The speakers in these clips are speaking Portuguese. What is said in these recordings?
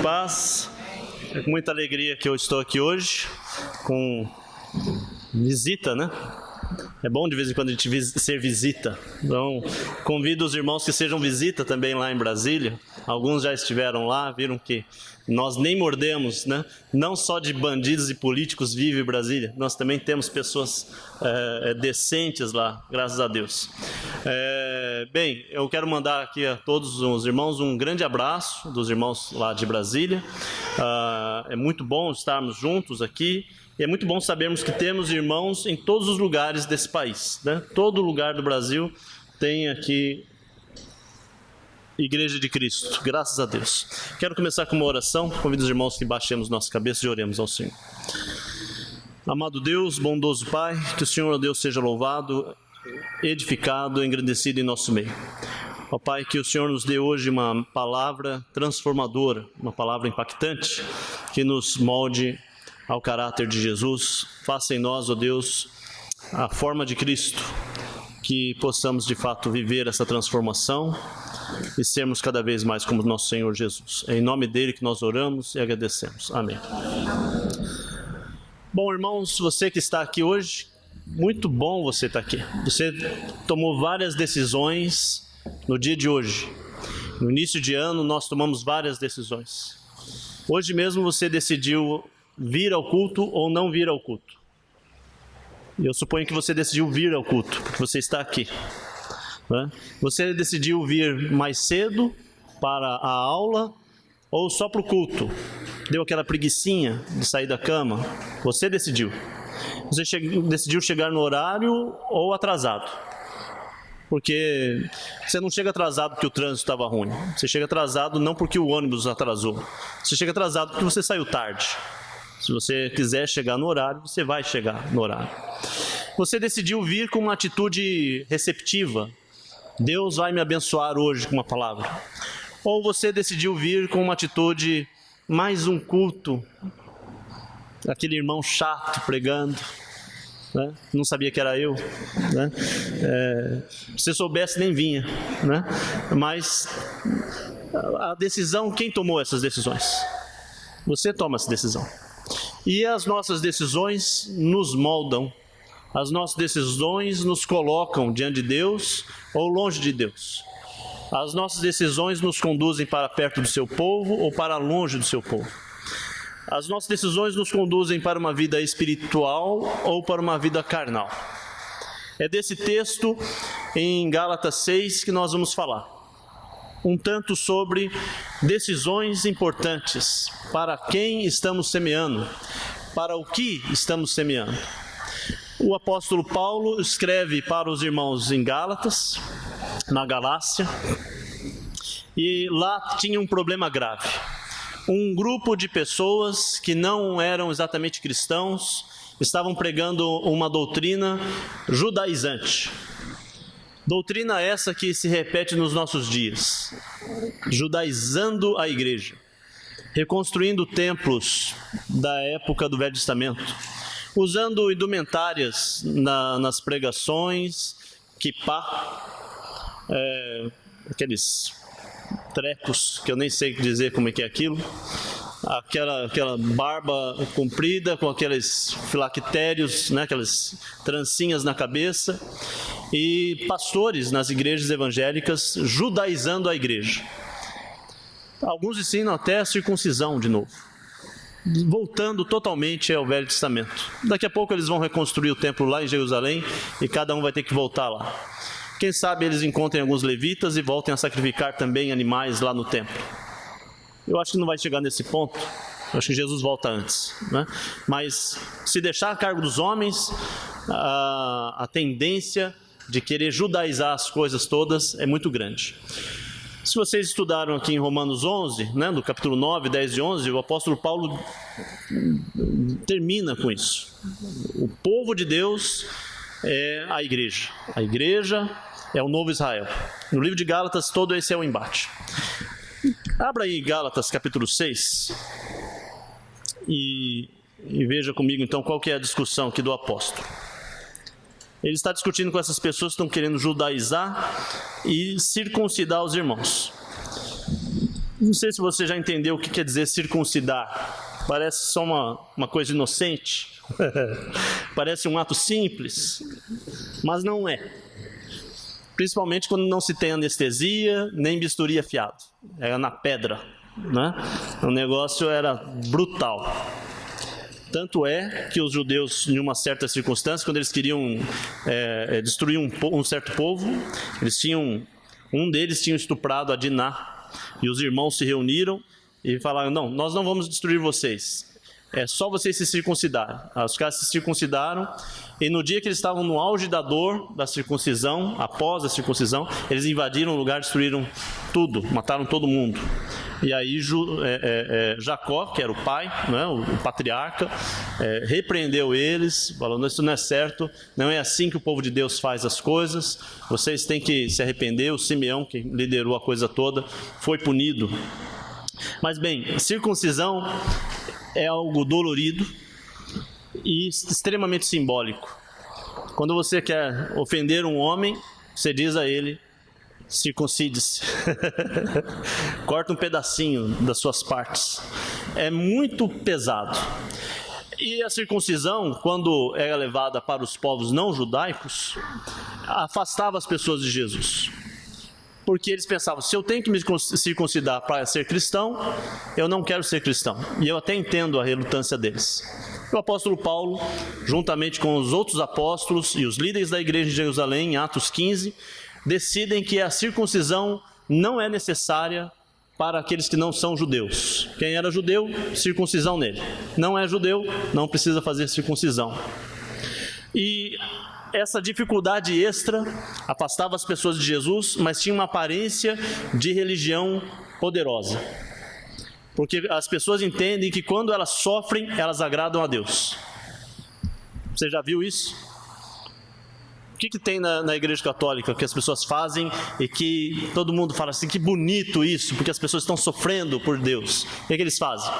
Paz, é com muita alegria que eu estou aqui hoje, com visita, né? É bom de vez em quando a gente ser visita. Então, convido os irmãos que sejam visita também lá em Brasília. Alguns já estiveram lá, viram que nós nem mordemos, né? Não só de bandidos e políticos vive Brasília, nós também temos pessoas decentes lá, graças a Deus. Bem, eu quero mandar aqui a todos os irmãos um grande abraço dos irmãos lá de Brasília. É muito bom estarmos juntos aqui. E é muito bom sabermos que temos irmãos em todos os lugares desse país, né? Todo lugar do Brasil tem aqui Igreja de Cristo, graças a Deus. Quero começar com uma oração. Convido os irmãos que baixemos nossa cabeça e oremos ao Senhor. Amado Deus, bondoso Pai, que o Senhor, Deus, seja louvado, edificado, engrandecido em nosso meio. Ó Pai, que o Senhor nos dê hoje uma palavra transformadora, uma palavra impactante, que nos molde ao caráter de Jesus. Faça em nós, ó Deus, a forma de Cristo, que possamos de fato viver essa transformação e sermos cada vez mais como nosso Senhor Jesus. É em nome dele que nós oramos e agradecemos. Amém. Bom, irmãos, você que está aqui hoje, muito bom você estar aqui. Você tomou várias decisões no dia de hoje. No início de ano nós tomamos várias decisões. Hoje mesmo você decidiu vir ao culto ou não vir ao culto. Eu suponho que você decidiu vir ao culto, porque você está aqui, né? Você decidiu vir mais cedo para a aula ou só para o culto? Deu aquela preguicinha de sair da cama? Você decidiu. Você decidiu chegar no horário ou atrasado? Porque você não chega atrasado porque o trânsito estava ruim. Você chega atrasado não porque o ônibus atrasou. Você chega atrasado porque você saiu tarde. Se você quiser chegar no horário, você vai chegar no horário. Você decidiu vir com uma atitude receptiva. Deus vai me abençoar hoje com uma palavra. Ou você decidiu vir com uma atitude, mais um culto, aquele irmão chato pregando, né? Não sabia que era eu, né? Se você soubesse, nem vinha, né? Mas a decisão, quem tomou essas decisões? Você toma essa decisão. E as nossas decisões nos moldam, as nossas decisões nos colocam diante de Deus ou longe de Deus. As nossas decisões nos conduzem para perto do seu povo ou para longe do seu povo. As nossas decisões nos conduzem para uma vida espiritual ou para uma vida carnal. É desse texto em Gálatas 6 que nós vamos falar. Um tanto sobre decisões importantes, para quem estamos semeando, para o que estamos semeando. O apóstolo Paulo escreve para os irmãos em Gálatas, na Galácia, e lá tinha um problema grave. Um grupo de pessoas que não eram exatamente cristãos, estavam pregando uma doutrina judaizante. Doutrina essa que se repete nos nossos dias, judaizando a igreja, reconstruindo templos da época do Velho Testamento, usando indumentárias nas pregações, kippá, aqueles trecos que eu nem sei dizer como é que é aquilo, aquela barba comprida com aqueles filactérios, né, aquelas trancinhas na cabeça, e pastores nas igrejas evangélicas judaizando a igreja. Alguns ensinam até a circuncisão de novo, voltando totalmente ao Velho Testamento. Daqui a pouco eles vão reconstruir o templo lá em Jerusalém e cada um vai ter que voltar lá. Quem sabe eles encontrem alguns levitas e voltem a sacrificar também animais lá no templo. Eu acho que não vai chegar nesse ponto. Eu acho que Jesus volta antes, né? Mas se deixar a cargo dos homens, a tendência de querer judaizar as coisas todas é muito grande. Se vocês estudaram aqui em Romanos 11, né, no capítulo 9, 10 e 11, o apóstolo Paulo termina com isso. O povo de Deus é a igreja. A igreja é o novo Israel. No livro de Gálatas, todo esse é o embate. Abra aí Gálatas capítulo 6 e veja comigo então qual que é a discussão aqui do apóstolo. Ele está discutindo com essas pessoas que estão querendo judaizar e circuncidar os irmãos. Não sei se você já entendeu o que quer dizer circuncidar. Parece só uma coisa inocente. Parece um ato simples, mas não é. Principalmente quando não se tem anestesia, nem bisturi afiado. Era na pedra, né? O negócio era brutal. Tanto é que os judeus, em uma certa circunstância, quando eles queriam destruir um certo povo, um deles tinha estuprado a Diná. E os irmãos se reuniram e falaram: não, nós não vamos destruir vocês. É só vocês se circuncidarem. Os caras se circuncidaram, e no dia que eles estavam no auge da dor da circuncisão, após a circuncisão, eles invadiram o lugar, destruíram tudo, mataram todo mundo. E aí Jacó, que era o pai, né, o patriarca, repreendeu eles, falando: isso não é certo, não é assim que o povo de Deus faz as coisas, vocês têm que se arrepender. O Simeão, que liderou a coisa toda, foi punido. Mas bem, a circuncisão é algo dolorido e extremamente simbólico. Quando você quer ofender um homem, você diz a ele: circuncide-se. Corta um pedacinho das suas partes. É muito pesado. E a circuncisão, quando era levada para os povos não judaicos, afastava as pessoas de Jesus. Porque eles pensavam: se eu tenho que me circuncidar para ser cristão, eu não quero ser cristão. E eu até entendo a relutância deles. O apóstolo Paulo, juntamente com os outros apóstolos e os líderes da igreja de Jerusalém, em Atos 15, decidem que a circuncisão não é necessária para aqueles que não são judeus. Quem era judeu, circuncisão nele. Não é judeu, não precisa fazer circuncisão. E essa dificuldade extra afastava as pessoas de Jesus, mas tinha uma aparência de religião poderosa. Porque as pessoas entendem que quando elas sofrem, elas agradam a Deus. Você já viu isso? O que tem na igreja católica que as pessoas fazem e que todo mundo fala assim: que bonito isso, porque as pessoas estão sofrendo por Deus. O que eles fazem?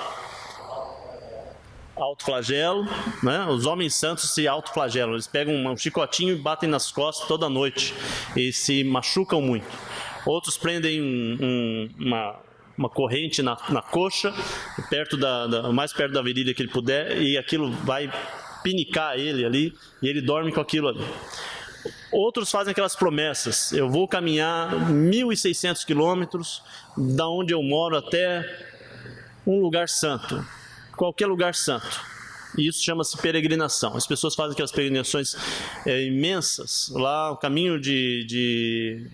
Autoflagelo, né? Os homens santos se autoflagelam. Eles pegam um chicotinho e batem nas costas toda noite e se machucam muito. Outros prendem uma corrente na coxa, mais perto da virilha que ele puder, e aquilo vai pinicar ele ali, e ele dorme com aquilo ali. Outros fazem aquelas promessas: eu vou caminhar 1.600 quilômetros da onde eu moro até um lugar santo, qualquer lugar santo. E isso chama-se peregrinação. As pessoas fazem aquelas peregrinações imensas. Lá, o caminho de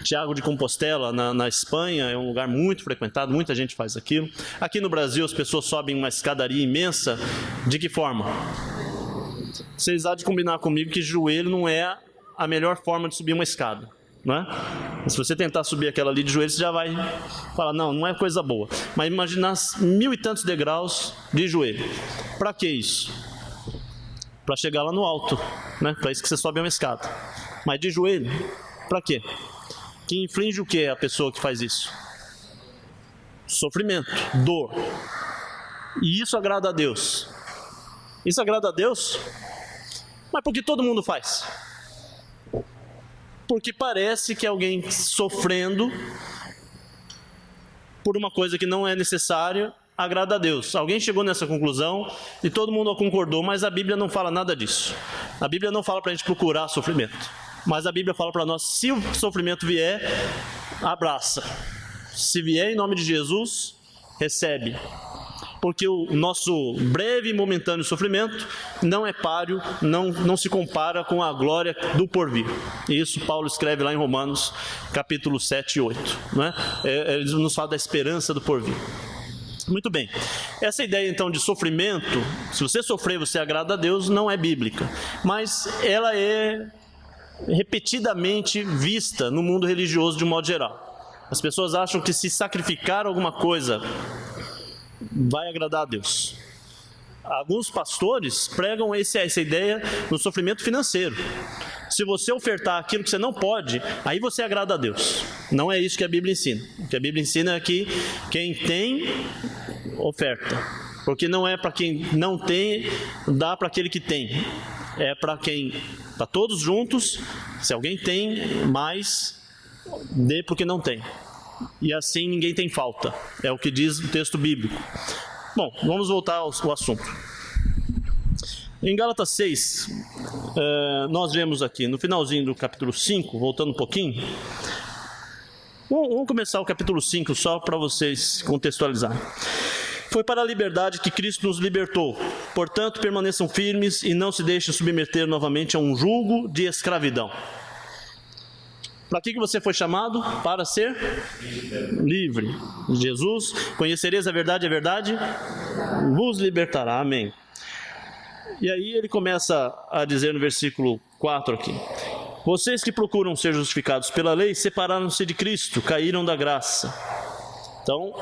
Tiago de Compostela, na Espanha, é um lugar muito frequentado, muita gente faz aquilo. Aqui no Brasil, as pessoas sobem uma escadaria imensa. De que forma? Vocês há de combinar comigo que joelho não é a melhor forma de subir uma escada, não é? Se você tentar subir aquela ali de joelho, você já vai falar: não é coisa boa. Mas imaginar 1.000 e tantos degraus de joelho. Para que isso? Para chegar lá no alto, né? Para isso que você sobe uma escada. Mas de joelho, para quê? Que inflige o que a pessoa que faz isso? Sofrimento, dor. E isso agrada a Deus. Isso agrada a Deus? Mas por que todo mundo faz? Porque parece que alguém sofrendo por uma coisa que não é necessária agrada a Deus. Alguém chegou nessa conclusão e todo mundo concordou, mas a Bíblia não fala nada disso. A Bíblia não fala para a gente procurar sofrimento, mas a Bíblia fala para nós: se o sofrimento vier, abraça. Se vier em nome de Jesus, recebe. Porque o nosso breve e momentâneo sofrimento não é páreo, não se compara com a glória do porvir. E isso Paulo escreve lá em Romanos, capítulo 7 e 8. Né? Ele nos fala da esperança do porvir. Muito bem. Essa ideia então de sofrimento, se você sofrer, você agrada a Deus, não é bíblica. Mas ela é repetidamente vista no mundo religioso de um modo geral. As pessoas acham que se sacrificar alguma coisa vai agradar a Deus. Alguns pastores pregam essa ideia no sofrimento financeiro. Se você ofertar aquilo que você não pode, aí você agrada a Deus. Não é isso que a Bíblia ensina. O que a Bíblia ensina é que quem tem, oferta. Porque não é para quem não tem, dá para aquele que tem. É para todos juntos. Se alguém tem mais, dê porque não tem. E assim ninguém tem falta. É o que diz o texto bíblico. Bom, vamos voltar ao assunto. Em Gálatas 6, nós vemos aqui, no finalzinho do capítulo 5, voltando um pouquinho. Vamos começar o capítulo 5, só para vocês contextualizarem. Foi para a liberdade que Cristo nos libertou. Portanto, permaneçam firmes e não se deixem submeter novamente a um jugo de escravidão. Para que você foi chamado? Para ser livre. Jesus, conhecereis a verdade vos libertará. Amém. E aí ele começa a dizer no versículo 4 aqui: vocês que procuram ser justificados pela lei, separaram-se de Cristo, caíram da graça. Então,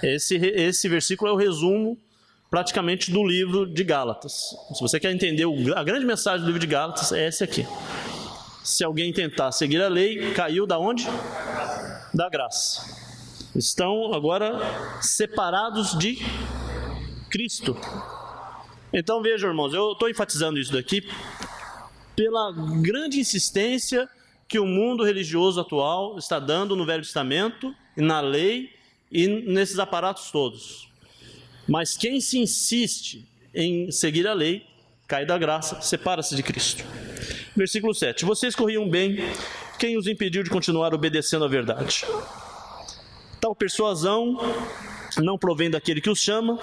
esse versículo é o resumo praticamente do livro de Gálatas. Se você quer entender a grande mensagem do livro de Gálatas, é essa aqui. Se alguém tentar seguir a lei, caiu da onde? Da graça. Estão agora separados de Cristo. Então vejam, irmãos, eu estou enfatizando isso daqui pela grande insistência que o mundo religioso atual está dando no Velho Testamento, na lei e nesses aparatos todos. Mas quem se insiste em seguir a lei, cai da graça, separa-se de Cristo. Versículo 7. Vocês corriam bem, quem os impediu de continuar obedecendo à verdade? Tal persuasão não provém daquele que os chama,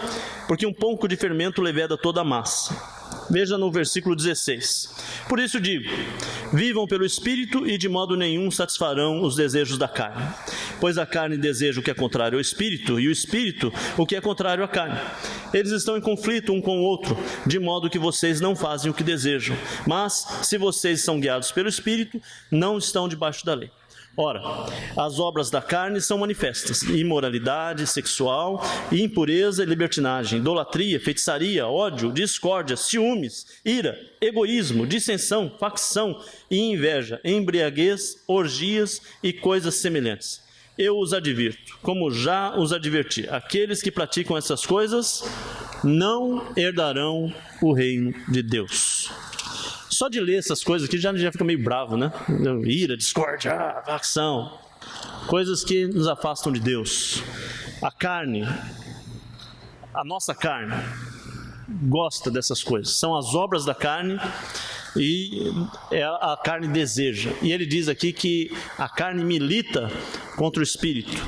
porque um pouco de fermento leveda toda a massa. Veja no versículo 16. Por isso digo, vivam pelo Espírito e de modo nenhum satisfarão os desejos da carne. Pois a carne deseja o que é contrário ao Espírito, e o Espírito o que é contrário à carne. Eles estão em conflito um com o outro, de modo que vocês não fazem o que desejam. Mas, se vocês são guiados pelo Espírito, não estão debaixo da lei. Ora, as obras da carne são manifestas: imoralidade sexual, impureza e libertinagem, idolatria, feitiçaria, ódio, discórdia, ciúmes, ira, egoísmo, dissensão, facção e inveja, embriaguez, orgias e coisas semelhantes. Eu os advirto, como já os adverti, aqueles que praticam essas coisas não herdarão o reino de Deus. Só de ler essas coisas aqui já fica meio bravo, né? Ira, discórdia, facção, coisas que nos afastam de Deus. A carne, a nossa carne, gosta dessas coisas. São as obras da carne e a carne deseja. E ele diz aqui que a carne milita contra o Espírito.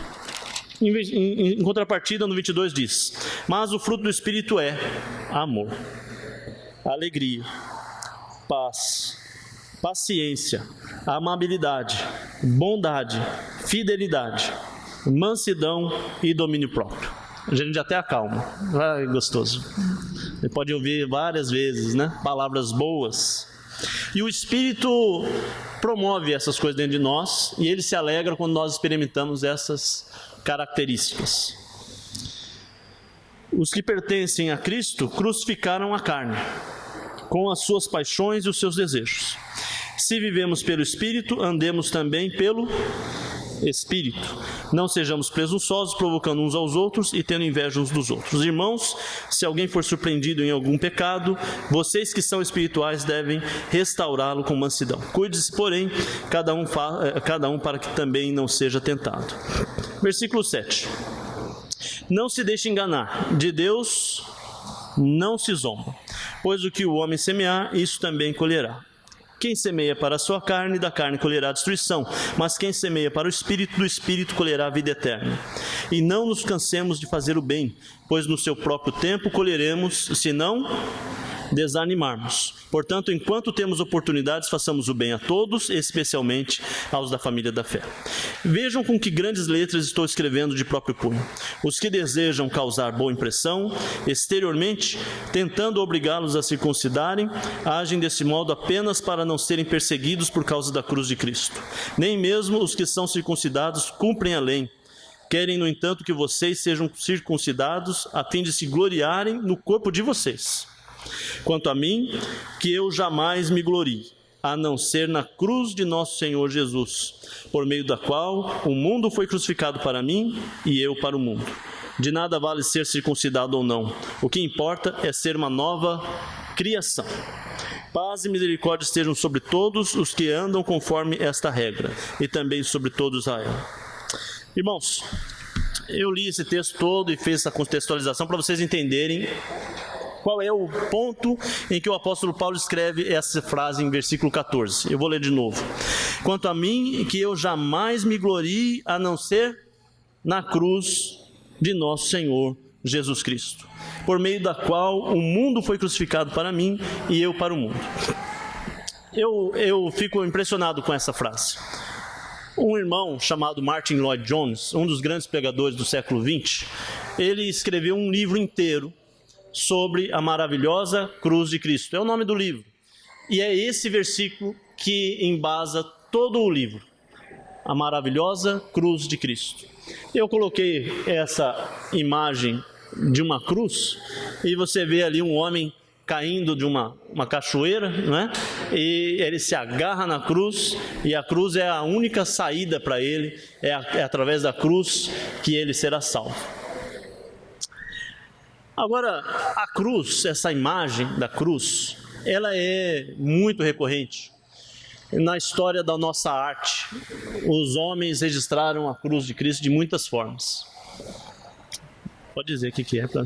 Em contrapartida, no 22 diz: mas o fruto do Espírito é amor, alegria, paz, paciência, amabilidade, bondade, fidelidade, mansidão e domínio próprio. A gente até acalma. Vai, gostoso. Você pode ouvir várias vezes, né? Palavras boas. E o Espírito promove essas coisas dentro de nós e ele se alegra quando nós experimentamos essas características. Os que pertencem a Cristo crucificaram a carne, com as suas paixões e os seus desejos. Se vivemos pelo Espírito, andemos também pelo Espírito. Não sejamos presunçosos, provocando uns aos outros e tendo inveja uns dos outros. Irmãos, se alguém for surpreendido em algum pecado, vocês que são espirituais devem restaurá-lo com mansidão. Cuide-se, porém, cada um para que também não seja tentado. Versículo 7. Não se deixe enganar, de Deus não se zomba, pois o que o homem semear, isso também colherá. Quem semeia para a sua carne, da carne colherá destruição, mas quem semeia para o Espírito, do Espírito colherá a vida eterna. E não nos cansemos de fazer o bem, pois no seu próprio tempo colheremos, se não desanimarmos. Portanto, enquanto temos oportunidades, façamos o bem a todos, especialmente aos da família da fé. Vejam com que grandes letras estou escrevendo de próprio punho. Os que desejam causar boa impressão exteriormente, tentando obrigá-los a circuncidarem, agem desse modo apenas para não serem perseguidos por causa da cruz de Cristo. Nem mesmo os que são circuncidados cumprem a lei. Querem, no entanto, que vocês sejam circuncidados a fim de se gloriarem no corpo de vocês. Quanto a mim, que eu jamais me glorie, a não ser na cruz de nosso Senhor Jesus, por meio da qual o mundo foi crucificado para mim e eu para o mundo. De nada vale ser circuncidado ou não, o que importa é ser uma nova criação. Paz e misericórdia estejam sobre todos os que andam conforme esta regra, e também sobre todo Israel. Irmãos, eu li esse texto todo e fiz essa contextualização para vocês entenderem qual é o ponto em que o apóstolo Paulo escreve essa frase em versículo 14. Eu vou ler de novo. Quanto a mim, que eu jamais me glorie a não ser na cruz de nosso Senhor Jesus Cristo, por meio da qual o mundo foi crucificado para mim e eu para o mundo. Eu fico impressionado com essa frase. Um irmão chamado Martin Lloyd Jones, um dos grandes pregadores do século XX, ele escreveu um livro inteiro sobre a maravilhosa cruz de Cristo. É o nome do livro. E é esse versículo que embasa todo o livro. A maravilhosa cruz de Cristo. Eu coloquei essa imagem de uma cruz e você vê ali um homem caindo de uma cachoeira, né? E ele se agarra na cruz, e a cruz é a única saída para ele, é através da cruz que ele será salvo. Agora, a cruz, essa imagem da cruz, ela é muito recorrente. Na história da nossa arte, os homens registraram a cruz de Cristo de muitas formas. Pode dizer o que é para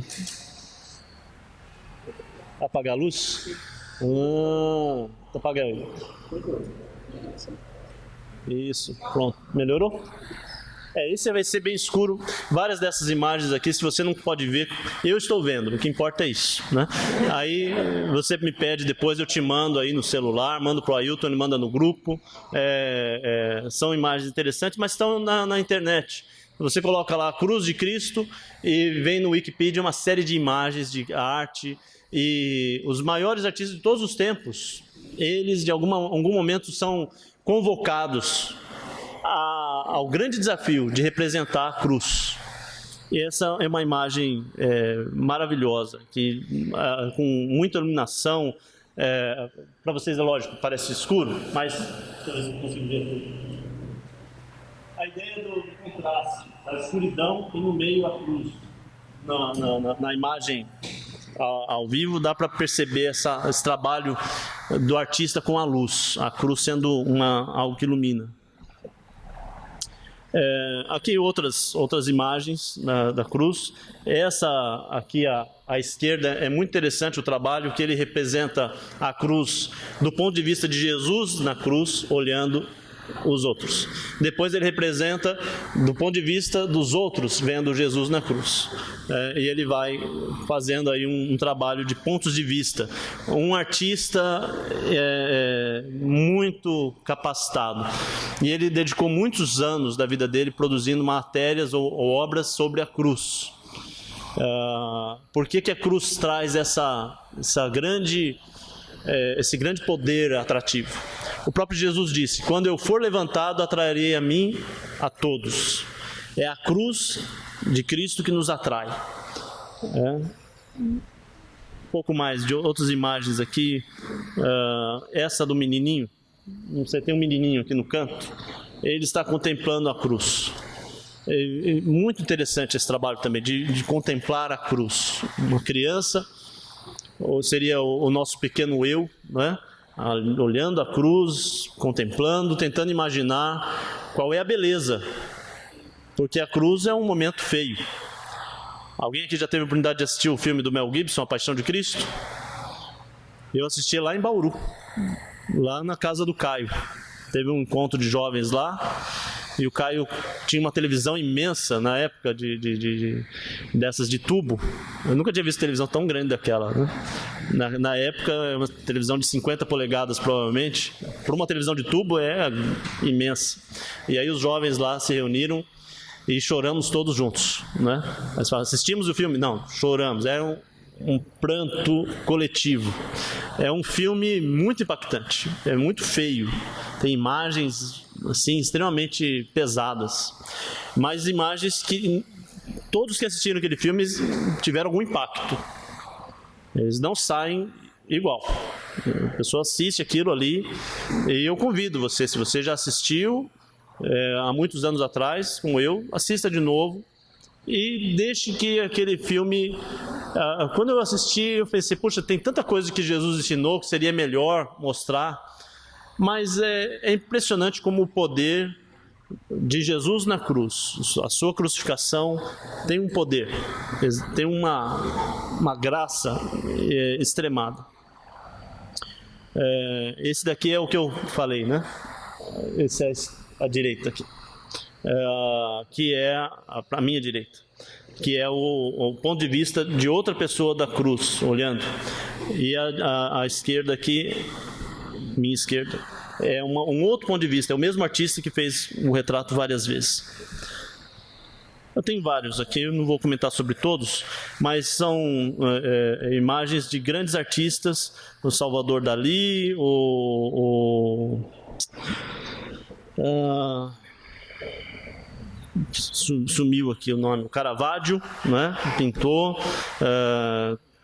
apagar a luz? Apaga aí. Isso, pronto. Melhorou? Esse vai ser bem escuro. Várias dessas imagens aqui, se você não pode ver, eu estou vendo, o que importa é isso, né? Aí você me pede depois, eu te mando aí no celular, mando para o Ailton, ele manda no grupo. São imagens interessantes, mas estão na internet. Você coloca lá a cruz de Cristo e vem no Wikipedia uma série de imagens de arte, e os maiores artistas de todos os tempos, eles de algum momento são convocados ao grande desafio de representar a cruz. E essa é uma imagem maravilhosa, que, com muita iluminação. Para vocês é lógico, parece escuro, mas eu consigo ver tudo. A ideia do contraste, da escuridão e no meio a cruz. Na imagem ao vivo dá para perceber esse trabalho do artista com a luz, a cruz sendo algo que ilumina. Aqui outras imagens da cruz. Essa aqui à esquerda é muito interessante o trabalho, que ele representa a cruz do ponto de vista de Jesus na cruz, olhando os outros. Depois ele representa do ponto de vista dos outros, vendo Jesus na cruz. E ele vai fazendo aí um trabalho de pontos de vista. Um artista muito capacitado. E ele dedicou muitos anos da vida dele produzindo matérias ou obras sobre a cruz. Por que a cruz traz esse grande poder atrativo? O próprio Jesus disse: quando eu for levantado, atrairei a mim a todos. É a cruz de Cristo que nos atrai. Um pouco mais de outras imagens aqui. Essa do menininho. Você tem um menininho aqui no canto. Ele está contemplando a cruz. É muito interessante esse trabalho também, de contemplar a cruz. Uma criança, ou seria o nosso pequeno eu, né? Olhando a cruz, contemplando, tentando imaginar qual é a beleza, porque a cruz é um momento feio. Alguém aqui já teve a oportunidade de assistir o filme do Mel Gibson, A Paixão de Cristo? Eu assisti lá em Bauru, lá na casa do Caio. Teve um encontro de jovens lá, e o Caio tinha uma televisão imensa na época dessas de tubo. Eu nunca tinha visto televisão tão grande daquela, né? Na época, uma televisão de 50 polegadas, provavelmente. Por uma televisão de tubo é imensa. E aí os jovens lá se reuniram e choramos todos juntos, né? Mas falam: assistimos o filme? Não, choramos. Era um pranto coletivo. É um filme muito impactante, é muito feio. Tem imagens assim extremamente pesadas, mas imagens que todos que assistiram aquele filme tiveram algum impacto. Eles não saem igual. A pessoa assiste aquilo ali, e eu convido você, se você já assistiu há muitos anos atrás, como eu, assista de novo e deixe que aquele filme... Quando eu assisti, eu pensei: puxa, tem tanta coisa que Jesus ensinou que seria melhor mostrar, mas é impressionante como o poder de Jesus na cruz, a sua crucificação tem um poder, tem uma graça extremada. Esse daqui é o que eu falei, né? Esse é a direita aqui, que é a minha direita, que é o ponto de vista de outra pessoa da cruz, olhando. E a esquerda aqui, minha esquerda, é um outro ponto de vista, é o mesmo artista que fez o retrato várias vezes. Eu tenho vários aqui, eu não vou comentar sobre todos, mas são imagens de grandes artistas, o Salvador Dalí, sumiu aqui o nome, o Caravaggio, né? Pintor.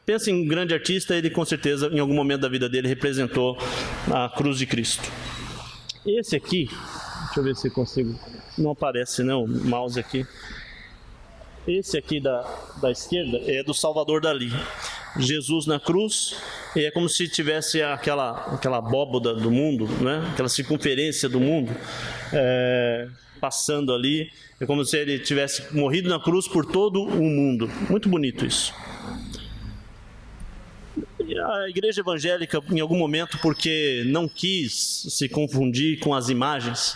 Pensa em um grande artista, ele com certeza, em algum momento da vida dele, representou a cruz de Cristo. Esse aqui, deixa eu ver se eu consigo, não aparece não, o mouse aqui. Esse aqui da esquerda é do Salvador Dalí. Jesus na cruz, e é como se tivesse aquela abóboda do mundo, né? Aquela circunferência do mundo, passando ali. É como se ele tivesse morrido na cruz por todo o mundo. Muito bonito isso. A igreja evangélica, em algum momento, porque não quis se confundir com as imagens,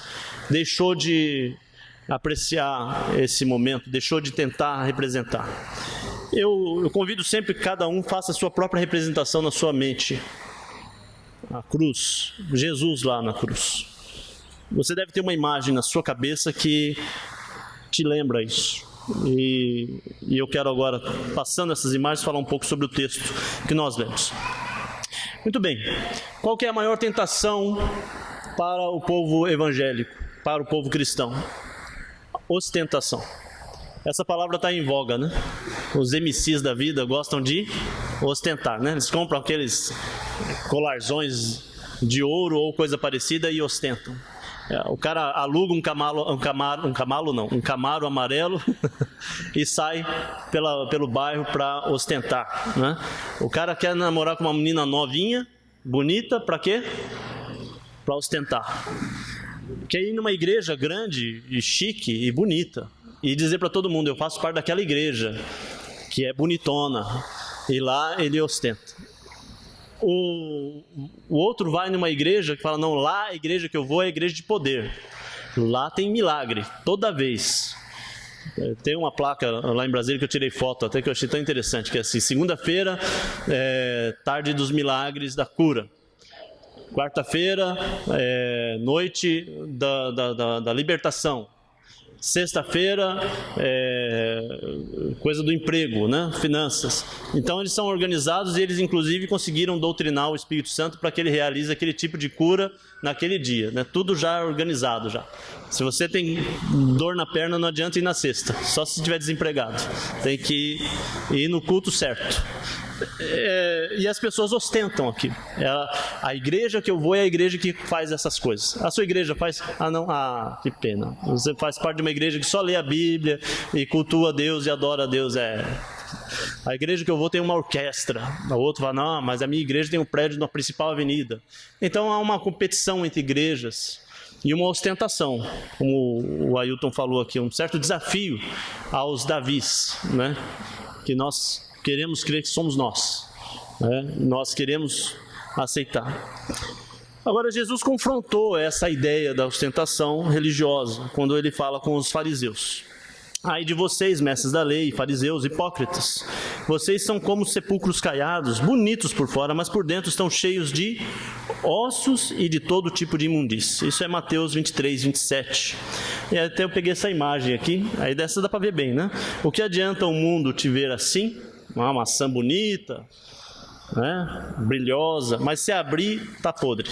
deixou de apreciar esse momento, deixou de tentar representar. Eu convido sempre que cada um faça a sua própria representação na sua mente. A cruz, Jesus lá na cruz. Você deve ter uma imagem na sua cabeça que te lembra isso. E eu quero agora, passando essas imagens, falar um pouco sobre o texto que nós lemos. Muito bem. Qual que é a maior tentação para o povo evangélico, para o povo cristão? Ostentação. Essa palavra está em voga, né? Os MCs da vida gostam de ostentar, né? Eles compram aqueles colarzões de ouro ou coisa parecida e ostentam. O cara aluga um Camaro amarelo e sai pelo bairro para ostentar, né? O cara quer namorar com uma menina novinha, bonita, para quê? Para ostentar. Quer ir numa igreja grande e chique e bonita e dizer para todo mundo: eu faço parte daquela igreja que é bonitona, e lá ele ostenta. O outro vai numa igreja que fala: não, lá a igreja que eu vou é a igreja de poder, lá tem milagre, toda vez. Tem uma placa lá em Brasília que eu tirei foto, até que eu achei tão interessante, que é assim: segunda-feira, tarde dos milagres da cura. Quarta-feira, noite da libertação. Sexta-feira, coisa do emprego, né? Finanças. Então eles são organizados e eles inclusive conseguiram doutrinar o Espírito Santo para que ele realize aquele tipo de cura naquele dia, né? Tudo já organizado já. Se você tem dor na perna, não adianta ir na sexta, só se estiver desempregado. Tem que ir no culto certo. E as pessoas ostentam aqui. A igreja que eu vou é a igreja que faz essas coisas. A sua igreja faz? Ah, não. Ah, que pena. Você faz parte de uma igreja que só lê a Bíblia e cultua a Deus e adora a Deus. A igreja que eu vou tem uma orquestra. A outra fala: não, mas a minha igreja tem um prédio na principal avenida. Então há uma competição entre igrejas e uma ostentação, como o Ailton falou aqui, um certo desafio aos Davis, né? Que nós queremos crer que somos nós, né? Nós queremos aceitar. Agora, Jesus confrontou essa ideia da ostentação religiosa quando ele fala com os fariseus. Ai de vocês, mestres da lei, fariseus, hipócritas, vocês são como sepulcros caiados, bonitos por fora, mas por dentro estão cheios de ossos e de todo tipo de imundície. Isso é Mateus 23, 27. E até eu peguei essa imagem aqui, aí dessa dá para ver bem, né? O que adianta o mundo te ver assim? Uma maçã bonita, né? Brilhosa, mas se abrir, tá podre.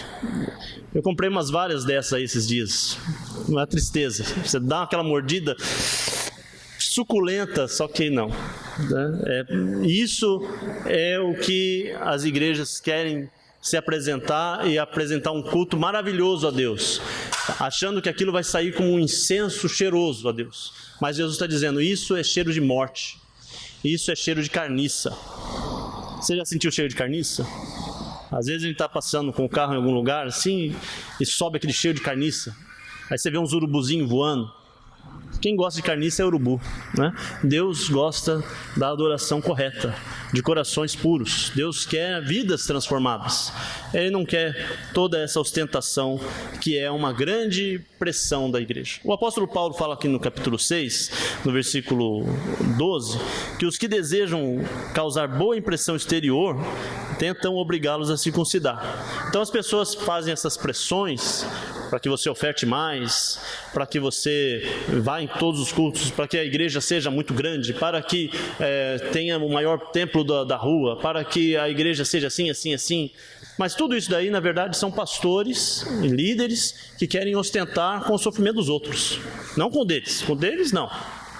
Eu comprei várias dessas aí esses dias. Uma tristeza. Você dá aquela mordida suculenta, só que não, né? Isso é o que as igrejas querem se apresentar, e apresentar um culto maravilhoso a Deus, achando que aquilo vai sair como um incenso cheiroso a Deus. Mas Jesus está dizendo: isso é cheiro de morte, isso é cheiro de carniça. Você já sentiu cheiro de carniça? Às vezes a gente está passando com o carro em algum lugar assim e sobe aquele cheiro de carniça. Aí você vê uns urubuzinhos voando. Quem gosta de carniça é urubu, né? Deus gosta da adoração correta, de corações puros. Deus quer vidas transformadas. Ele não quer toda essa ostentação que é uma grande pressão da igreja. O apóstolo Paulo fala aqui no capítulo 6, no versículo 12, que os que desejam causar boa impressão exterior tentam obrigá-los a circuncidar. Então as pessoas fazem essas pressões para que você oferte mais, para que você vá em todos os cultos, para que a igreja seja muito grande, para que tenha o maior templo da rua, para que a igreja seja assim, assim, assim. Mas tudo isso daí, na verdade, são pastores e líderes que querem ostentar com o sofrimento dos outros, não com o deles. Com o deles, não.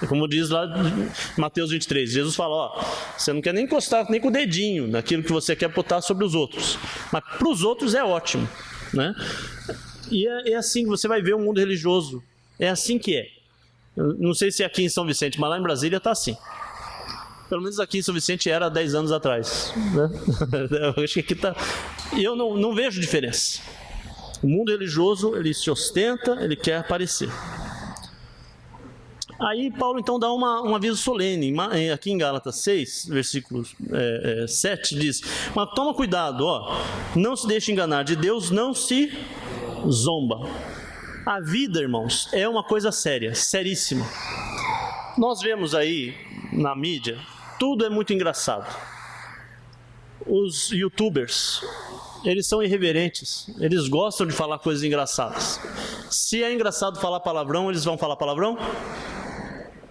Como diz lá em Mateus 23, Jesus fala, ó, você não quer nem encostar nem com o dedinho naquilo que você quer botar sobre os outros. Mas para os outros é ótimo, né? E é assim que você vai ver o mundo religioso. É assim que é. Eu não sei se é aqui em São Vicente, mas lá em Brasília está assim. Pelo menos aqui em São Vicente era há 10 anos atrás, né? Eu acho que aqui está... E eu não vejo diferença. O mundo religioso, ele se ostenta, ele quer aparecer. Aí Paulo então dá um aviso solene, aqui em Gálatas 6, versículo 7, diz, mas toma cuidado, ó, não se deixe enganar, de Deus não se zomba. A vida, irmãos, é uma coisa séria, seríssima. Nós vemos aí na mídia, tudo é muito engraçado. Os youtubers, eles são irreverentes, eles gostam de falar coisas engraçadas. Se é engraçado falar palavrão, eles vão falar palavrão?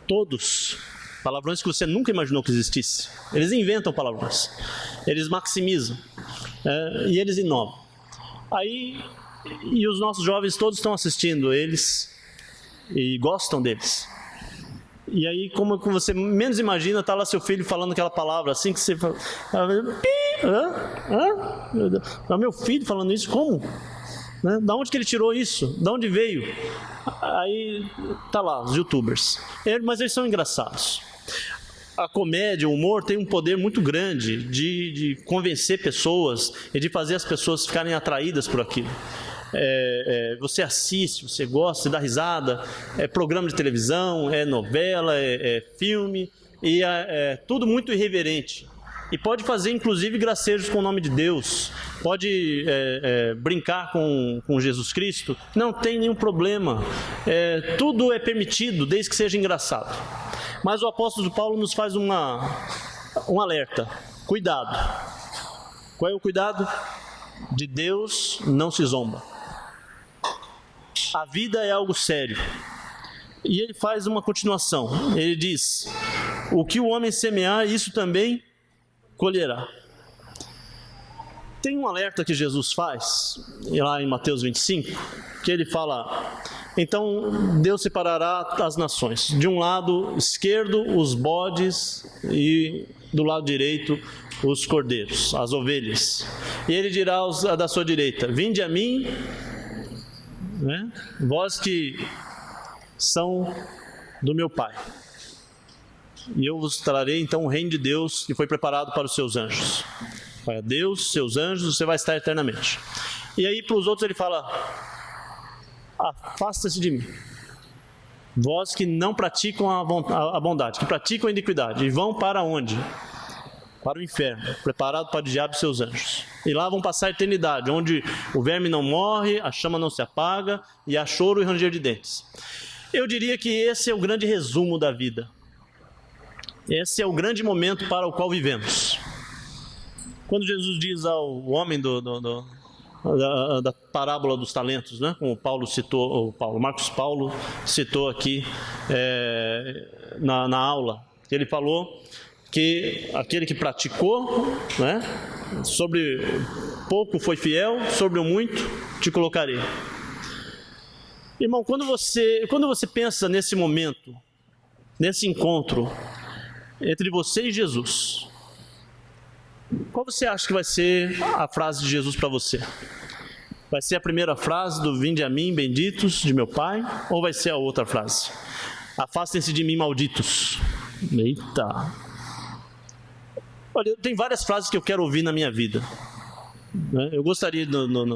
Todos. Palavrões que você nunca imaginou que existisse. Eles inventam palavrões. Eles maximizam. E eles inovam. Aí, e os nossos jovens todos estão assistindo eles e gostam deles. E aí, como você menos imagina, está lá seu filho falando aquela palavra assim que você fala... Meu filho falando isso, como? Né? Da onde que ele tirou isso? Da onde veio? Aí tá lá, os youtubers. Mas eles são engraçados. A comédia, o humor tem um poder muito grande de convencer pessoas e de fazer as pessoas ficarem atraídas por aquilo. Você assiste, você gosta, você dá risada, é programa de televisão, é novela, é filme, e é tudo muito irreverente. E pode fazer, inclusive, gracejos com o nome de Deus, pode brincar com Jesus Cristo, não tem nenhum problema, tudo é permitido, desde que seja engraçado. Mas o apóstolo Paulo nos faz um alerta, cuidado. Qual é o cuidado? De Deus não se zomba. A vida é algo sério. E ele faz uma continuação, ele diz, o que o homem semear, isso também colherá. Tem um alerta que Jesus faz, lá em Mateus 25, que ele fala, então Deus separará as nações, de um lado esquerdo os bodes e do lado direito os cordeiros, as ovelhas. E ele dirá aos da sua direita, vinde a mim, né, vós que são do meu Pai. E eu vos trarei então o reino de Deus que foi preparado para os seus anjos. Para Deus, seus anjos, você vai estar eternamente. E aí para os outros ele fala, afasta-se de mim, vós que não praticam a bondade, que praticam a iniquidade, e vão para onde? Para o inferno, preparado para o diabo e seus anjos. E lá vão passar a eternidade, onde o verme não morre, a chama não se apaga, e há choro e ranger de dentes. Eu diria que esse é o grande resumo da vida. Esse é o grande momento para o qual vivemos. Quando Jesus diz ao homem da parábola dos talentos, né? Como Marcos Paulo citou aqui na aula, ele falou que aquele que praticou, né? Sobre pouco foi fiel, sobre o muito te colocarei. Irmão, quando você pensa nesse momento, nesse encontro entre você e Jesus, qual você acha que vai ser a frase de Jesus para você? Vai ser a primeira frase do vinde a mim, benditos de meu Pai? Ou vai ser a outra frase? Afastem-se de mim, malditos. Eita! Olha, tem várias frases que eu quero ouvir na minha vida. Eu gostaria,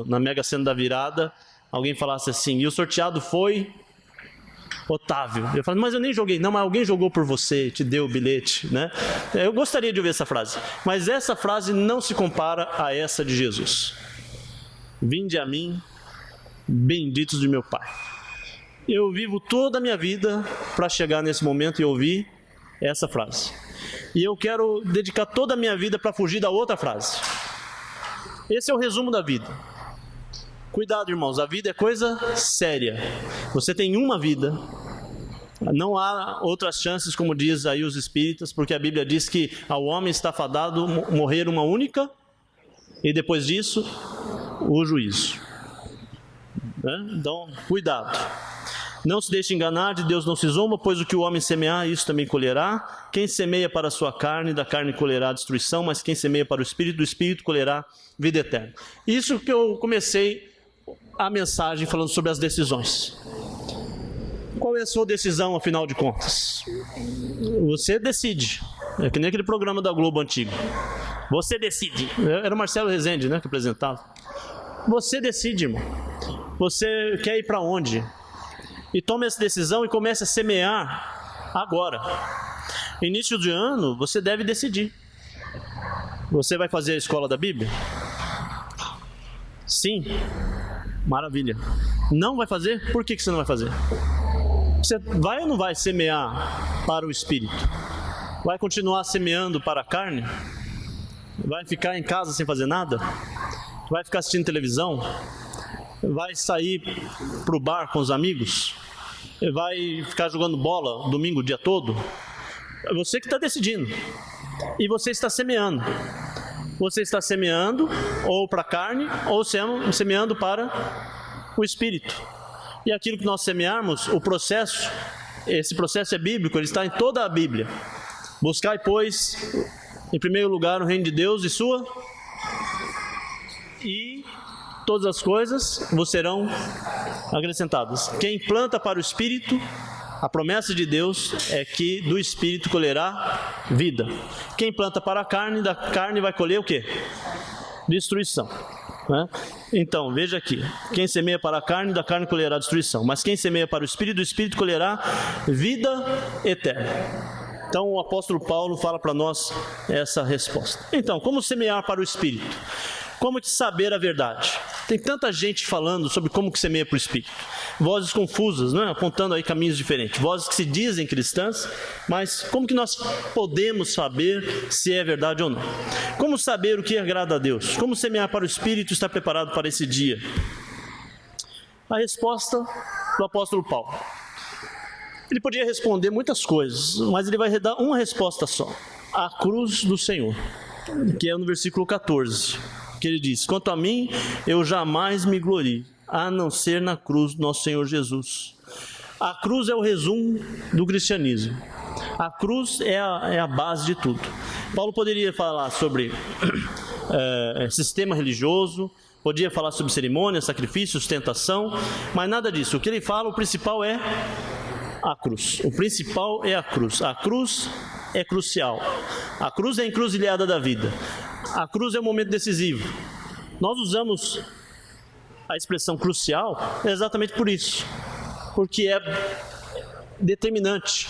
na Mega Sena da Virada, alguém falasse assim, e o sorteado foi Otávio. Eu falo, mas eu nem joguei. Não, mas alguém jogou por você, te deu o bilhete, né? Eu gostaria de ouvir essa frase, mas essa frase não se compara a essa de Jesus. Vinde a mim, benditos de meu Pai. Eu vivo toda a minha vida para chegar nesse momento e ouvir essa frase. E eu quero dedicar toda a minha vida para fugir da outra frase. Esse é o resumo da vida. Cuidado, irmãos, a vida é coisa séria. Você tem uma vida. Não há outras chances, como diz aí os espíritas, porque a Bíblia diz que ao homem está fadado morrer uma única, e depois disso, o juízo. Então, cuidado. Não se deixe enganar, de Deus não se zomba, pois o que o homem semear, isso também colherá. Quem semeia para a sua carne, da carne colherá destruição, mas quem semeia para o Espírito, do Espírito colherá vida eterna. Isso que eu comecei a mensagem falando sobre as decisões. Qual é a sua decisão, afinal de contas? Você decide. É que nem aquele programa da Globo antigo. Você decide. Era o Marcelo Rezende, né, que apresentava. Você decide, irmão. Você quer ir para onde? E tome essa decisão e comece a semear agora. Início de ano, você deve decidir. Você vai fazer a escola da Bíblia? Sim. Maravilha. Não vai fazer? Por que você não vai fazer? Você vai ou não vai semear para o Espírito? Vai continuar semeando para a carne? Vai ficar em casa sem fazer nada? Vai ficar assistindo televisão? Vai sair para o bar com os amigos? Vai ficar jogando bola domingo o dia todo? É você que está decidindo. E você está semeando. Você está semeando ou para a carne, ou semeando para o Espírito. E aquilo que nós semearmos, o processo, esse processo é bíblico, ele está em toda a Bíblia. Buscai, pois, em primeiro lugar o reino de Deus e todas as coisas vos serão acrescentadas. Quem planta para o Espírito, a promessa de Deus é que do Espírito colherá vida. Quem planta para a carne, da carne vai colher o quê? Destruição. Né? Então, veja aqui, quem semeia para a carne, da carne colherá destruição, mas quem semeia para o Espírito, do Espírito colherá vida eterna. Então o apóstolo Paulo fala para nós essa resposta. Então, como semear para o Espírito? Como que saber a verdade? Tem tanta gente falando sobre como que semeia para o Espírito. Vozes confusas, né? Apontando aí caminhos diferentes. Vozes que se dizem cristãs, mas como que nós podemos saber se é verdade ou não? Como saber o que agrada a Deus? Como semear para o Espírito e estar preparado para esse dia? A resposta do apóstolo Paulo. Ele podia responder muitas coisas, mas ele vai dar uma resposta só. A cruz do Senhor, que é no versículo 14, que ele diz: quanto a mim, eu jamais me glorie, a não ser na cruz do nosso Senhor Jesus. A cruz é o resumo do cristianismo. A cruz é a base de tudo. Paulo poderia falar sobre sistema religioso, podia falar sobre cerimônia, sacrifício, ostentação, mas nada disso. O que ele fala, o principal é a cruz. O principal é a cruz. A cruz é crucial. A cruz é a encruzilhada da vida. A cruz é o momento decisivo. Nós usamos a expressão crucial exatamente por isso, porque é determinante.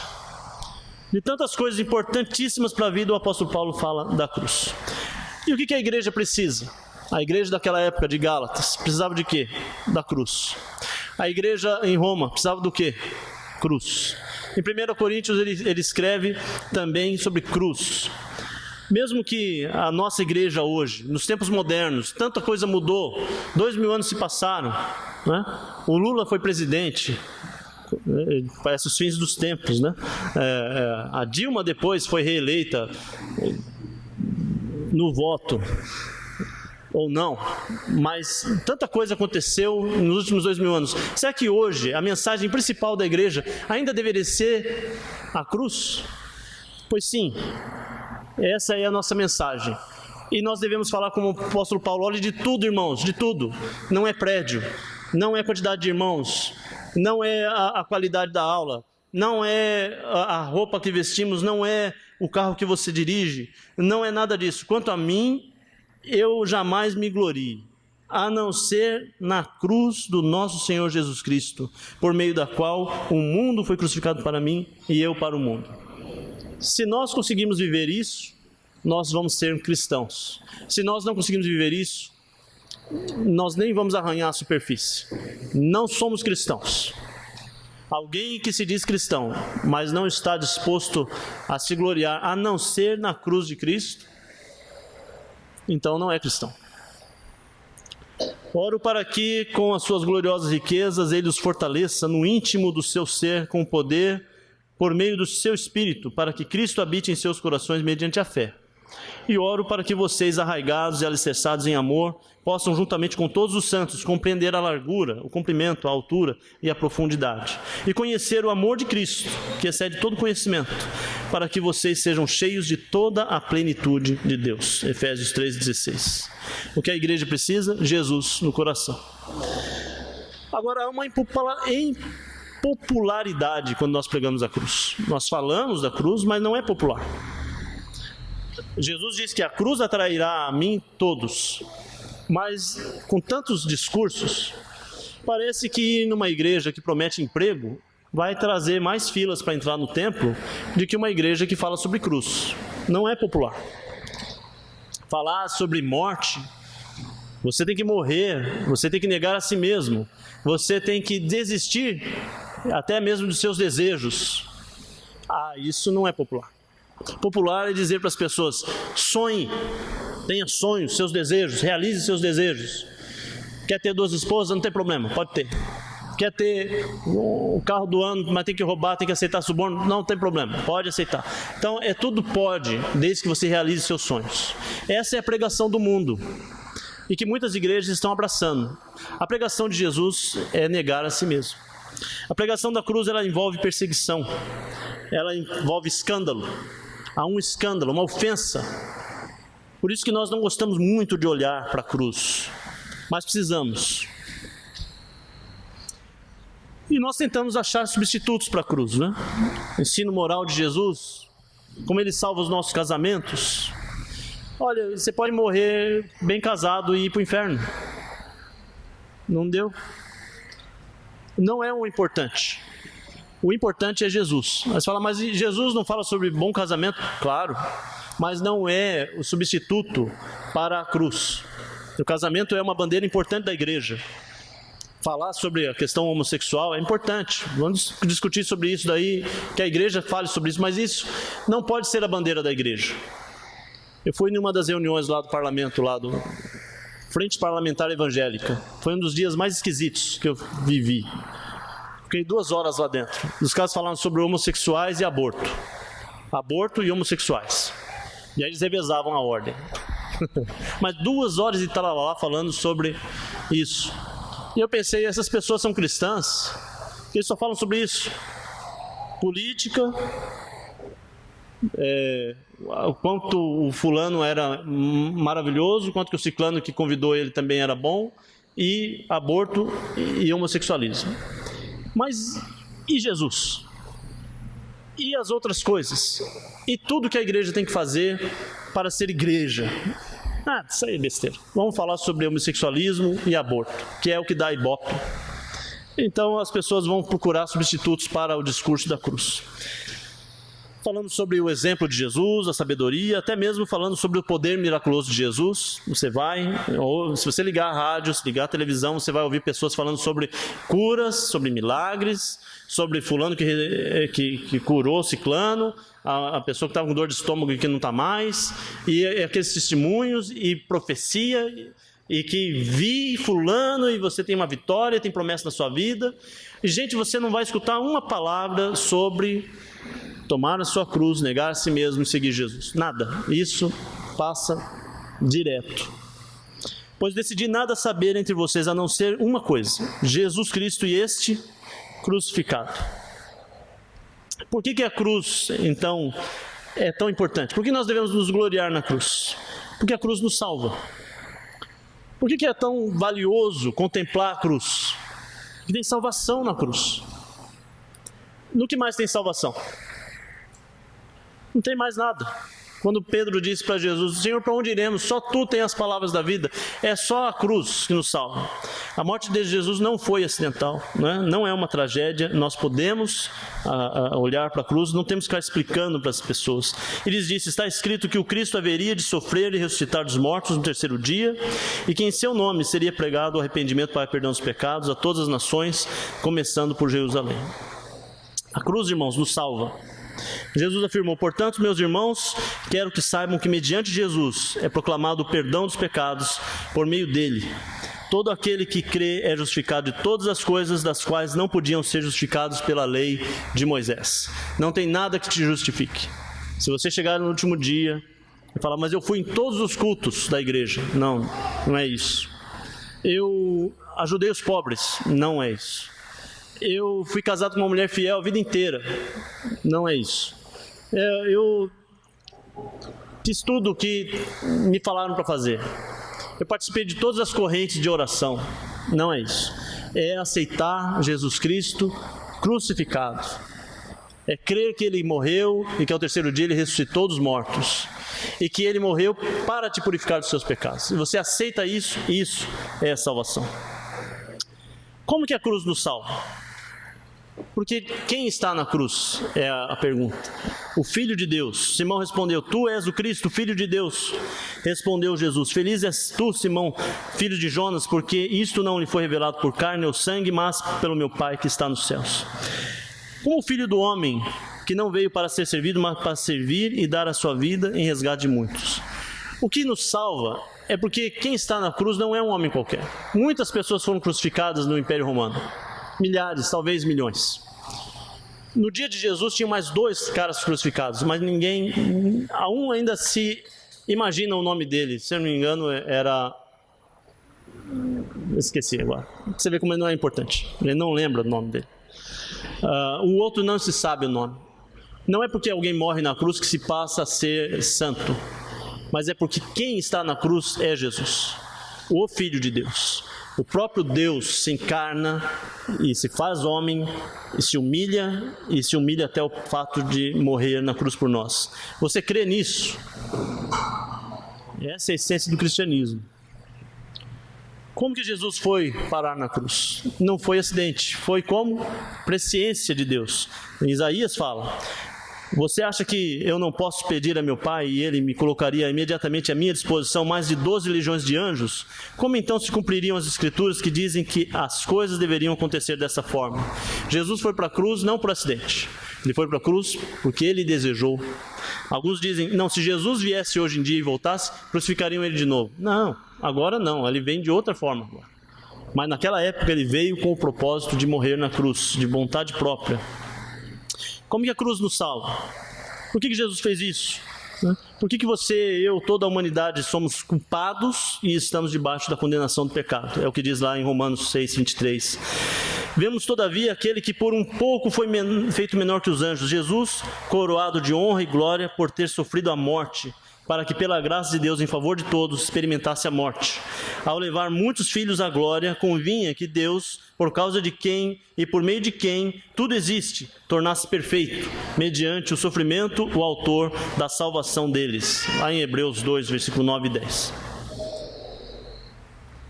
De tantas coisas importantíssimas para a vida, o apóstolo Paulo fala da cruz. E o que a igreja precisa? A igreja daquela época de Gálatas precisava de quê? Da cruz. A igreja em Roma precisava do quê? Cruz. Em 1 Coríntios ele escreve também sobre cruz. Mesmo que a nossa igreja hoje, nos tempos modernos, tanta coisa mudou, 2000 anos se passaram, né? O Lula foi presidente, parece os fins dos tempos, né? A Dilma depois foi reeleita no voto, ou não, mas tanta coisa aconteceu nos últimos 2000 anos. Será que hoje a mensagem principal da igreja ainda deveria ser a cruz? Pois sim, essa é a nossa mensagem. E nós devemos falar como o apóstolo Paulo: olhe de tudo, irmãos, de tudo. Não é prédio, não é a quantidade de irmãos, não é a qualidade da aula, não é a roupa que vestimos, não é o carro que você dirige, não é nada disso. Quanto a mim, eu jamais me glorie, a não ser na cruz do nosso Senhor Jesus Cristo, por meio da qual o mundo foi crucificado para mim e eu para o mundo. Se nós conseguimos viver isso, nós vamos ser cristãos. Se nós não conseguimos viver isso, nós nem vamos arranhar a superfície. Não somos cristãos. Alguém que se diz cristão, mas não está disposto a se gloriar, a não ser na cruz de Cristo, então não é cristão. Oro para que, com as suas gloriosas riquezas, Ele os fortaleça no íntimo do seu ser, com poder, por meio do seu Espírito, para que Cristo habite em seus corações mediante a fé. E oro para que vocês, arraigados e alicerçados em amor, possam, juntamente com todos os santos, compreender a largura, o comprimento, a altura e a profundidade, e conhecer o amor de Cristo, que excede todo conhecimento, para que vocês sejam cheios de toda a plenitude de Deus. Efésios 3,16. O que a igreja precisa? Jesus no coração. Agora, há uma impopularidade quando nós pregamos a cruz. Nós falamos da cruz, mas não é popular. Jesus diz que a cruz atrairá a mim todos, mas com tantos discursos, parece que numa igreja que promete emprego, vai trazer mais filas para entrar no templo do que uma igreja que fala sobre cruz. Não é popular. Falar sobre morte, você tem que morrer, você tem que negar a si mesmo, você tem que desistir até mesmo dos seus desejos. Isso não é popular. Popular é dizer para as pessoas: sonhe, tenha sonhos, seus desejos, realize seus desejos. Quer ter 2 esposas? Não tem problema, pode ter. Quer ter o carro do ano, mas tem que roubar, tem que aceitar suborno? Não tem problema, pode aceitar. Então, tudo pode, desde que você realize seus sonhos. Essa é a pregação do mundo, e que muitas igrejas estão abraçando. A pregação de Jesus é negar a si mesmo. A pregação da cruz, ela envolve perseguição, ela envolve escândalo. Há um escândalo, uma ofensa. Por isso que nós não gostamos muito de olhar para a cruz, mas precisamos. E nós tentamos achar substitutos para a cruz, né? O ensino moral de Jesus, como ele salva os nossos casamentos. Olha, você pode morrer bem casado e ir para o inferno. Não deu? Não é o importante. O importante é Jesus. Mas fala, mas Jesus não fala sobre bom casamento? Claro, mas não é o substituto para a cruz. O casamento é uma bandeira importante da igreja. Falar sobre a questão homossexual é importante. Vamos discutir sobre isso daí, que a igreja fale sobre isso, mas isso não pode ser a bandeira da igreja. Eu fui em uma das reuniões lá do parlamento, lá do Frente Parlamentar Evangélica. Foi um dos dias mais esquisitos que eu vivi. Fiquei 2 horas lá dentro. Os caras falaram sobre homossexuais e aborto. Aborto e homossexuais. E aí eles revezavam a ordem. Mas 2 horas e tal lá falando sobre isso. E eu pensei, essas pessoas são cristãs? Eles só falam sobre isso. Política, o quanto o fulano era maravilhoso, o quanto que o ciclano que convidou ele também era bom, e aborto e homossexualismo. Mas e Jesus? E as outras coisas? E tudo que a igreja tem que fazer para ser igreja? Isso aí é besteira. Vamos falar sobre homossexualismo e aborto, que é o que dá ibope. Então as pessoas vão procurar substitutos para o discurso da cruz. Falando sobre o exemplo de Jesus, a sabedoria, até mesmo falando sobre o poder miraculoso de Jesus. Você vai, ou se você ligar a rádio, se ligar a televisão, você vai ouvir pessoas falando sobre curas, sobre milagres, sobre fulano que curou ciclano, a pessoa que estava com dor de estômago e que não está mais, e aqueles testemunhos e profecia, e que vi fulano e você tem uma vitória, tem promessa na sua vida. E gente, você não vai escutar uma palavra sobre tomar a sua cruz, negar a si mesmo e seguir Jesus. Nada. Isso passa direto. Pois decidi nada saber entre vocês a não ser uma coisa: Jesus Cristo e este crucificado. Por que a cruz, então, é tão importante? Por que nós devemos nos gloriar na cruz? Porque a cruz nos salva. Por que é tão valioso contemplar a cruz? Porque tem salvação na cruz. No que mais tem salvação? Não tem mais nada. Quando Pedro disse para Jesus: Senhor, para onde iremos? Só tu tens as palavras da vida. É só a cruz que nos salva. A morte de Jesus não foi acidental, não é uma tragédia. Nós podemos olhar para a cruz, não temos que ficar explicando para as pessoas. Ele disse: está escrito que o Cristo haveria de sofrer e ressuscitar dos mortos no terceiro dia, e que em seu nome seria pregado o arrependimento para o perdão dos pecados a todas as nações, começando por Jerusalém. A cruz, irmãos, nos salva. Jesus afirmou: portanto, meus irmãos, quero que saibam que mediante Jesus é proclamado o perdão dos pecados por meio dele. Todo aquele que crê é justificado de todas as coisas das quais não podiam ser justificados pela lei de Moisés. Não tem nada que te justifique. Se você chegar no último dia e falar: mas eu fui em todos os cultos da igreja. Não, não é isso. Eu ajudei os pobres. Não é isso. Eu fui casado com uma mulher fiel a vida inteira. Não é isso. Eu fiz tudo o que me falaram para fazer. Eu participei de todas as correntes de oração. Não é isso. É aceitar Jesus Cristo crucificado. É crer que Ele morreu e que ao terceiro dia Ele ressuscitou dos mortos. E que Ele morreu para te purificar dos seus pecados. Se você aceita isso, isso é a salvação. Como que a cruz nos salva? Porque quem está na cruz é a pergunta. O Filho de Deus. Simão respondeu: tu és o Cristo, Filho de Deus. Respondeu Jesus: feliz és tu, Simão, filho de Jonas, porque isto não lhe foi revelado por carne ou sangue, mas pelo meu Pai que está nos céus. Como o Filho do Homem, que não veio para ser servido, mas para servir e dar a sua vida em resgate de muitos. O que nos salva é porque quem está na cruz não é um homem qualquer. Muitas pessoas foram crucificadas no Império Romano. Milhares, talvez milhões. No dia de Jesus tinha mais 2 caras crucificados, mas ninguém, a um ainda se imagina o nome dele. Se eu não me engano era... esqueci agora. Você vê como ele não é importante. Ele não lembra o nome dele. O outro não se sabe o nome. Não é porque alguém morre na cruz que se passa a ser santo, mas é porque quem está na cruz é Jesus, o Filho de Deus. O próprio Deus se encarna e se faz homem e se humilha até o fato de morrer na cruz por nós. Você crê nisso? Essa é a essência do cristianismo. Como que Jesus foi parar na cruz? Não foi acidente, foi como presciência de Deus. Isaías fala: você acha que eu não posso pedir a meu Pai e Ele me colocaria imediatamente à minha disposição mais de 12 legiões de anjos? Como então se cumpririam as Escrituras que dizem que as coisas deveriam acontecer dessa forma? Jesus foi para a cruz não por acidente. Ele foi para a cruz porque Ele desejou. Alguns dizem: não, se Jesus viesse hoje em dia e voltasse, crucificariam Ele de novo. Não, agora não, Ele vem de outra forma. Mas naquela época Ele veio com o propósito de morrer na cruz, de vontade própria. Como que a cruz nos salva? Por que Jesus fez isso? Por que você, eu, toda a humanidade somos culpados e estamos debaixo da condenação do pecado? É o que diz lá em Romanos 6, 23. Vemos todavia aquele que por um pouco foi feito menor que os anjos, Jesus, coroado de honra e glória por ter sofrido a morte, para que pela graça de Deus em favor de todos experimentasse a morte. Ao levar muitos filhos à glória, convinha que Deus, por causa de quem e por meio de quem tudo existe, tornasse perfeito, mediante o sofrimento, o autor da salvação deles. Lá em Hebreus 2, versículo 9 e 10.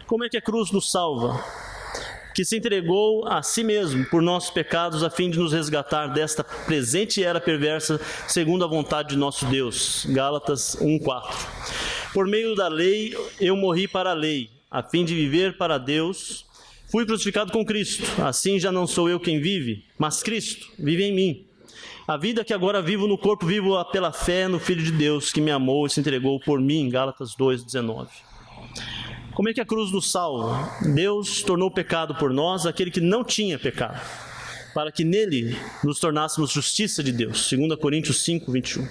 Como é que a cruz nos salva? Que se entregou a si mesmo por nossos pecados, a fim de nos resgatar desta presente era perversa, segundo a vontade de nosso Deus. Gálatas 1:4. Por meio da lei, eu morri para a lei, a fim de viver para Deus. Fui crucificado com Cristo, assim já não sou eu quem vive, mas Cristo vive em mim. A vida que agora vivo no corpo, vivo pela fé no Filho de Deus, que me amou e se entregou por mim. Gálatas 2:19. Como é que a cruz nos salva? Deus tornou o pecado por nós aquele que não tinha pecado, para que nele nos tornássemos justiça de Deus. 2 Coríntios 5, 21.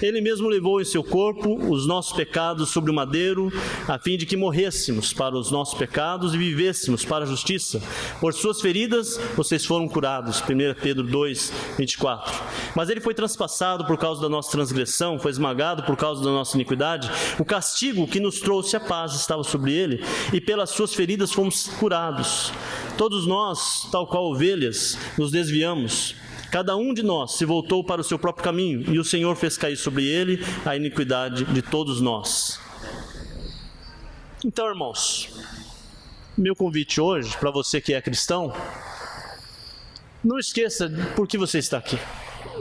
Ele mesmo levou em seu corpo os nossos pecados sobre o madeiro, a fim de que morrêssemos para os nossos pecados e vivêssemos para a justiça. Por suas feridas vocês foram curados. 1 Pedro 2, 24. Mas ele foi transpassado por causa da nossa transgressão, foi esmagado por causa da nossa iniquidade. O castigo que nos trouxe a paz estava sobre ele, e pelas suas feridas fomos curados. Todos nós, tal qual ovelhas, nos desviamos. Cada um de nós se voltou para o seu próprio caminho, e o Senhor fez cair sobre ele a iniquidade de todos nós. Então, irmãos, meu convite hoje, para você que é cristão, não esqueça por que você está aqui.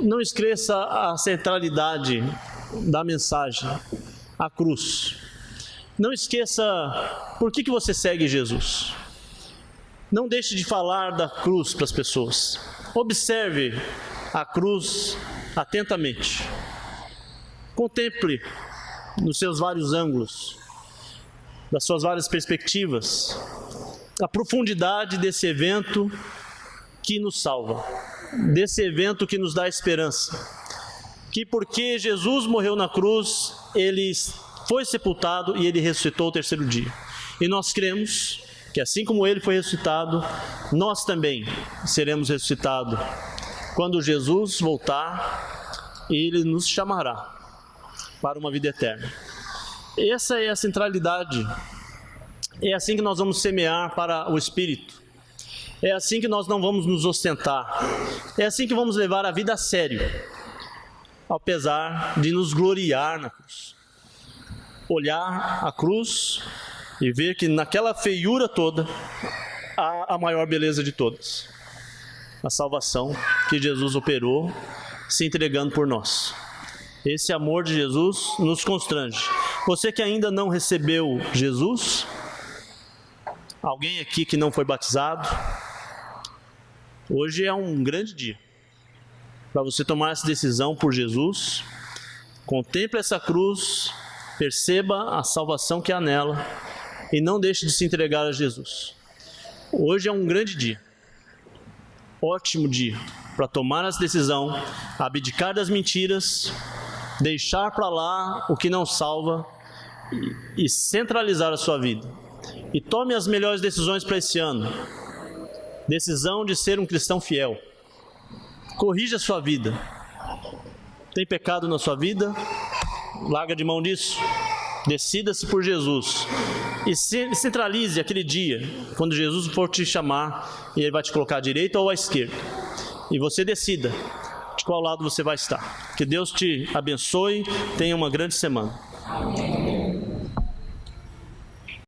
Não esqueça a centralidade da mensagem, a cruz. Não esqueça por que você segue Jesus. Não deixe de falar da cruz para as pessoas. Observe a cruz atentamente. Contemple nos seus vários ângulos, das suas várias perspectivas, a profundidade desse evento que nos salva, desse evento que nos dá esperança. Que porque Jesus morreu na cruz, ele foi sepultado e ele ressuscitou ao terceiro dia. E nós cremos que assim como ele foi ressuscitado, nós também seremos ressuscitados. Quando Jesus voltar, ele nos chamará para uma vida eterna. Essa é a centralidade. É assim que nós vamos semear para o Espírito. É assim que nós não vamos nos ostentar. É assim que vamos levar a vida a sério, apesar de nos gloriar na cruz. Olhar a cruz e ver que naquela feiura toda há a maior beleza de todas. A salvação que Jesus operou, se entregando por nós. Esse amor de Jesus nos constrange. Você que ainda não recebeu Jesus, alguém aqui que não foi batizado, hoje é um grande dia para você tomar essa decisão por Jesus. Contemple essa cruz, perceba a salvação que há nela e não deixe de se entregar a Jesus. Hoje é um grande dia, ótimo dia para tomar essa decisão, abdicar das mentiras, deixar para lá o que não salva e centralizar a sua vida. E tome as melhores decisões para esse ano. Decisão de ser um cristão fiel. Corrija a sua vida. Tem pecado na sua vida? Larga de mão disso. Decida-se por Jesus. E centralize aquele dia, quando Jesus for te chamar, e ele vai te colocar à direita ou à esquerda. E você decida de qual lado você vai estar. Que Deus te abençoe. Tenha uma grande semana.